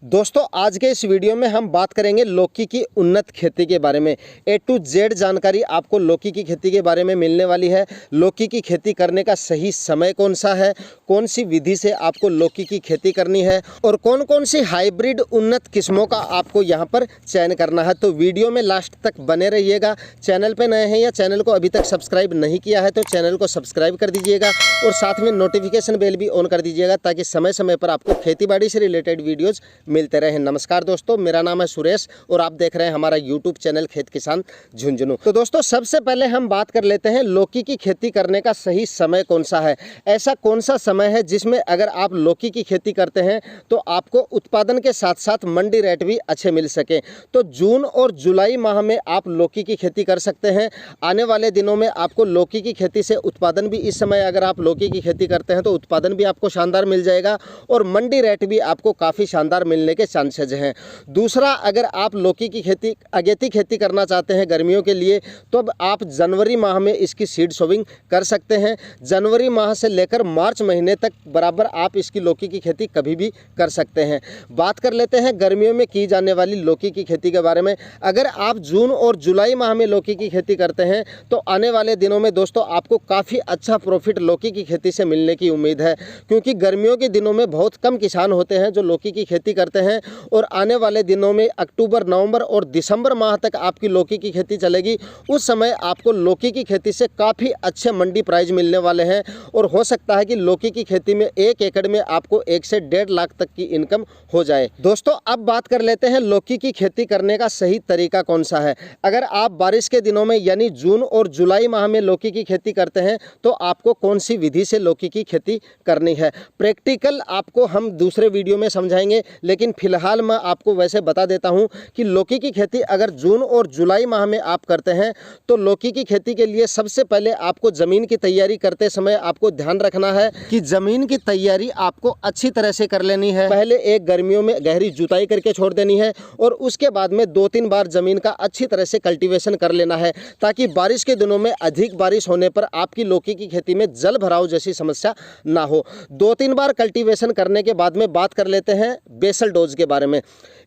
दोस्तों आज के इस वीडियो में हम बात करेंगे लौकी की उन्नत खेती के बारे में। A to Z जानकारी आपको लौकी की खेती के बारे में मिलने वाली है। लौकी की खेती करने का सही समय कौन सा है, कौन सी विधि से आपको लौकी की खेती करनी है और कौन कौन सी हाइब्रिड उन्नत किस्मों का आपको यहाँ पर चयन करना है। तो वीडियो में लास्ट तक बने रहिएगा। चैनल पर नए हैं या चैनल को अभी तक सब्सक्राइब नहीं किया है तो चैनल को सब्सक्राइब कर दीजिएगा और साथ में नोटिफिकेशन बेल भी ऑन कर दीजिएगा ताकि समय समय पर आपको खेतीबाड़ी से रिलेटेड वीडियोज़ मिलते रहे। नमस्कार दोस्तों, मेरा नाम है सुरेश और आप देख रहे हैं हमारा यूट्यूब चैनल खेत किसान झुंझुनू। तो दोस्तों सबसे पहले हम बात कर लेते हैं लौकी की खेती करने का सही समय कौन सा है। ऐसा कौन सा समय है जिसमें अगर आप लौकी की खेती करते हैं तो आपको उत्पादन के साथ साथ मंडी रेट भी अच्छे मिल सके। तो जून और जुलाई माह में आप लौकी की खेती कर सकते हैं। आने वाले दिनों में आपको लौकी की खेती से उत्पादन भी, इस समय अगर आप लौकी की खेती करते हैं तो उत्पादन भी आपको शानदार मिल जाएगा और मंडी रेट भी आपको काफ़ी शानदार मिलने के चांसेज हैं। दूसरा, अगर आप लौकी की खेती अगेती खेती करना चाहते हैं गर्मियों के लिए तो अब आप जनवरी माह में इसकी सीड सोविंग कर सकते हैं। जनवरी माह से लेकर मार्च महीने तक बराबर आप इसकी लौकी की खेती कभी भी कर सकते हैं। बात कर लेते हैं गर्मियों में की जाने वाली लौकी की खेती के बारे में। अगर आप जून और जुलाई माह में लौकी की खेती करते हैं तो आने वाले दिनों में दोस्तों आपको काफ़ी अच्छा प्रॉफिट लौकी की खेती से मिलने की उम्मीद है, क्योंकि गर्मियों के दिनों में बहुत कम किसान होते हैं जो लौकी की खेती करते हैं और आने वाले दिनों में अक्टूबर, नवंबर और दिसंबर माह तक आपकी लौकी की खेती चलेगी। उस समय आपको लौकी की खेती से काफ़ी अच्छे मंडी प्राइस मिलने वाले हैं और हो सकता है कि लौकी की खेती में 1 एकड़ में आपको 1 से 1.5 लाख तक की इनकम हो जाए। दोस्तों अब बात कर लेते हैं लौकी की खेती करने का सही तरीका कौन सा है। अगर आप बारिश के दिनों में यानी जून और जुलाई माह में लौकी की खेती करते हैं तो आपको कौन सी विधि से लौकी की खेती करनी है, प्रैक्टिकल आपको हम दूसरे वीडियो में समझाएंगे, लेकिन फिलहाल मैं आपको वैसे बता देता हूं कि लौकी की खेती अगर जून और जुलाई माह में आप करते हैं तो लौकी की खेती के लिए सबसे पहले आपको ज़मीन की तैयारी करते समय आपको ध्यान रखना है कि ज़मीन की तैयारी आपको अच्छी तरह से कर लेनी है। पहले एक गर्मियों में गहरी जुताई करके छोड़ देनी है और उसके बाद में 2-3 बार ज़मीन का अच्छी तरह से कल्टीवेशन कर लेना है ताकि बारिश के दिनों में अधिक बारिश होने पर आपकी लौकी की खेती में जल भराव जैसी समस्या ना हो। 2-3 बार कल्टीवेशन करने के बाद में बात कर लेते हैं बेसल डोज के बारे में।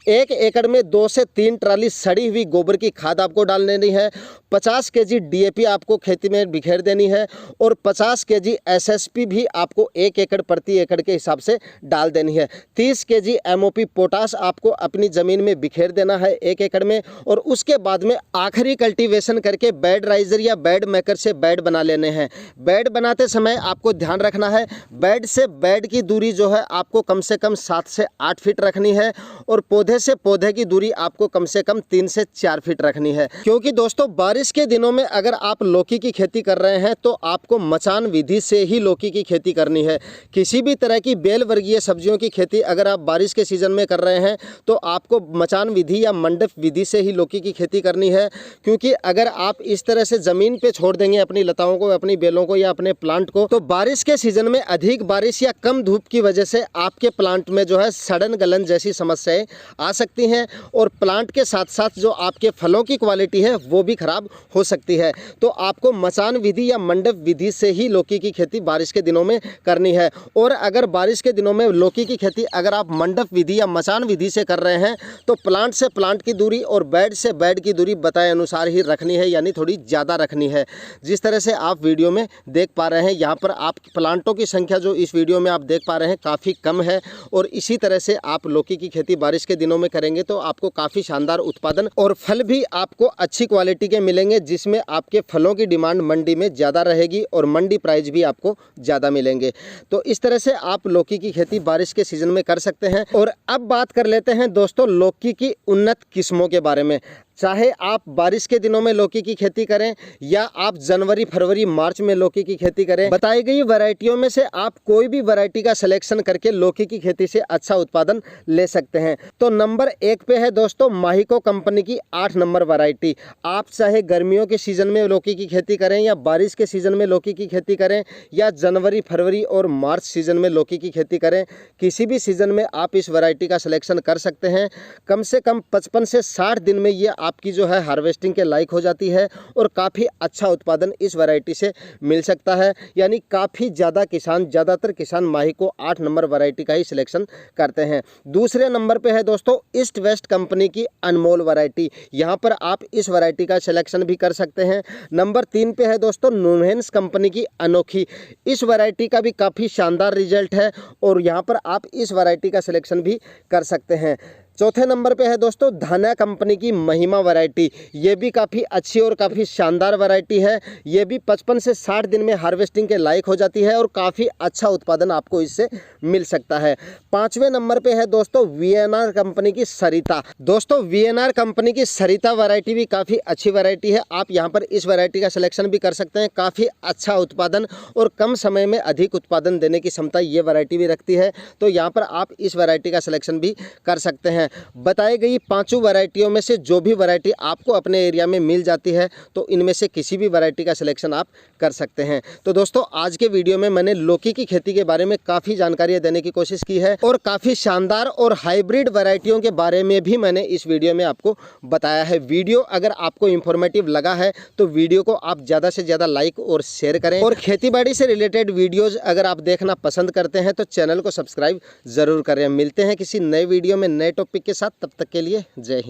1 एकड़ में 2 से 3 ट्राली सड़ी हुई गोबर की खाद आपको डाल देनी है। 50 केजी DAP आपको खेती में बिखेर देनी है और 50 केजी SSP भी आपको 1 एकड़ प्रति एकड़ के हिसाब से डाल देनी है। 30 केजी MOP पोटास आपको अपनी ज़मीन में बिखेर देना है 1 एकड़ में और उसके बाद में आखिरी कल्टीवेशन करके बेड राइजर या बेड मेकर से बेड बना लेने हैं। बेड बनाते समय आपको ध्यान रखना है बेड से बेड की दूरी जो है आपको कम से कम 7 से 8 फीट रखनी है और पौधे से पौधे की दूरी आपको कम से कम 3 से 4 फीट रखनी है, क्योंकि दोस्तों बारिश के दिनों में अगर आप लौकी की खेती कर रहे हैं तो आपको मचान विधि से ही लौकी की खेती करनी है। किसी भी तरह की बेल वर्गीय सब्जियों की खेती अगर आप बारिश के सीजन में कर रहे हैं तो आपको मचान विधि या मंडप विधि से ही लौकी की खेती करनी है, क्योंकि अगर आप इस तरह से ज़मीन पे छोड़ देंगे अपनी लताओं को, अपनी बेलों को या अपने प्लांट को, तो बारिश के सीजन में अधिक बारिश या कम धूप की वजह से आपके प्लांट में जो है सड़न गलन जैसी समस्याएं आ सकती हैं और प्लांट के साथ साथ जो आपके फलों की क्वालिटी है वो भी खराब हो सकती है। तो आपको मचान विधि या मंडप विधि से ही लौकी की खेती बारिश के दिनों में करनी है। और अगर बारिश के दिनों में लौकी की खेती अगर आप मंडप विधि या मचान विधि से कर रहे हैं तो प्लांट से प्लांट की दूरी और बेड से बेड की दूरी बताए अनुसार ही रखनी है, यानी थोड़ी ज़्यादा रखनी है। जिस तरह से आप वीडियो में देख पा रहे हैं यहाँ पर आप प्लांटों की संख्या जो इस वीडियो में आप देख पा रहे हैं काफ़ी कम है और इसी तरह से आप लौकी की खेती बारिश के दिनों में करेंगे तो आपको काफ़ी शानदार उत्पादन और फल भी आपको अच्छी क्वालिटी के मिलेंगे, जिसमें आपके फलों की डिमांड मंडी में ज़्यादा रहेगी और मंडी प्राइस भी आपको ज़्यादा मिलेंगे। तो इस तरह से आप लौकी की खेती बारिश के सीजन में कर सकते हैं। और अब बात कर लेते हैं दोस्तों लौकी की उन्नत किस्मों के बारे में। चाहे आप बारिश के दिनों में लौकी की खेती करें या आप जनवरी, फरवरी, मार्च में लौकी की खेती करें, बताई गई वैरायटियों में से आप कोई भी वैरायटी का सिलेक्शन करके लौकी की खेती से अच्छा उत्पादन ले सकते हैं। तो नंबर 1 पे है दोस्तों माहिको कंपनी की 8 नंबर वैरायटी। आप चाहे गर्मियों के सीजन में लौकी की खेती करें या बारिश के सीजन में लौकी की खेती करें या जनवरी, फरवरी और मार्च सीजन में लौकी की खेती करें, किसी भी सीजन में आप इस वैरायटी का सिलेक्शन कर सकते हैं। कम से कम 55 से 60 दिन में ये आपकी जो है हार्वेस्टिंग के लायक हो जाती है और काफ़ी अच्छा उत्पादन इस वैरायटी से मिल सकता है। यानी काफ़ी ज़्यादातर किसान माही को 8 नंबर वैरायटी का ही सिलेक्शन करते हैं। दूसरे नंबर पे है दोस्तों ईस्ट वेस्ट कंपनी की अनमोल वैरायटी। यहाँ पर आप इस वैरायटी का सिलेक्शन भी कर सकते हैं। नंबर 3 पे है दोस्तों नुहेंस कंपनी की अनोखी। इस वैरायटी का भी काफ़ी शानदार रिजल्ट है और यहाँ पर आप इस वैरायटी का सिलेक्शन भी कर सकते हैं। चौथे नंबर पे है दोस्तों धाना कंपनी की महिमा वैरायटी। ये भी काफ़ी अच्छी और काफ़ी शानदार वैरायटी है। ये भी 55 से 60 दिन में हार्वेस्टिंग के लायक हो जाती है और काफ़ी अच्छा उत्पादन आपको इससे मिल सकता है। 5वें नंबर पे है दोस्तों वीएनआर कंपनी की सरिता। दोस्तों वीएनआर कंपनी की सरिता वैरायटी भी काफ़ी अच्छी वैरायटी है। आप यहाँ पर इस वैरायटी का सिलेक्शन भी कर सकते हैं। काफ़ी अच्छा उत्पादन और कम समय में अधिक उत्पादन देने की क्षमता ये वैरायटी भी रखती है, तो यहाँ पर आप इस वैरायटी का सिलेक्शन भी कर सकते हैं। बताई गई 5 वैरायटियों में से जो भी वैरायटी आपको अपने एरिया में मिल जाती है तो इनमें से किसी भी वैरायटी का सिलेक्शन आप कर सकते हैं। तो दोस्तों आज के वीडियो में मैंने लौकी की खेती के बारे में काफ़ी जानकारियां देने की कोशिश की है और काफ़ी शानदार और हाइब्रिड वैरायटियों के बारे में भी मैंने इस वीडियो में आपको बताया है। वीडियो अगर आपको इंफॉर्मेटिव लगा है तो वीडियो को आप ज़्यादा से ज़्यादा लाइक और शेयर करें और खेतीबाड़ी से रिलेटेड वीडियोज़ अगर आप देखना पसंद करते हैं तो चैनल को सब्सक्राइब ज़रूर करें। मिलते हैं किसी नए वीडियो में नए टॉपिक के साथ, तब तक के लिए जय हिंद।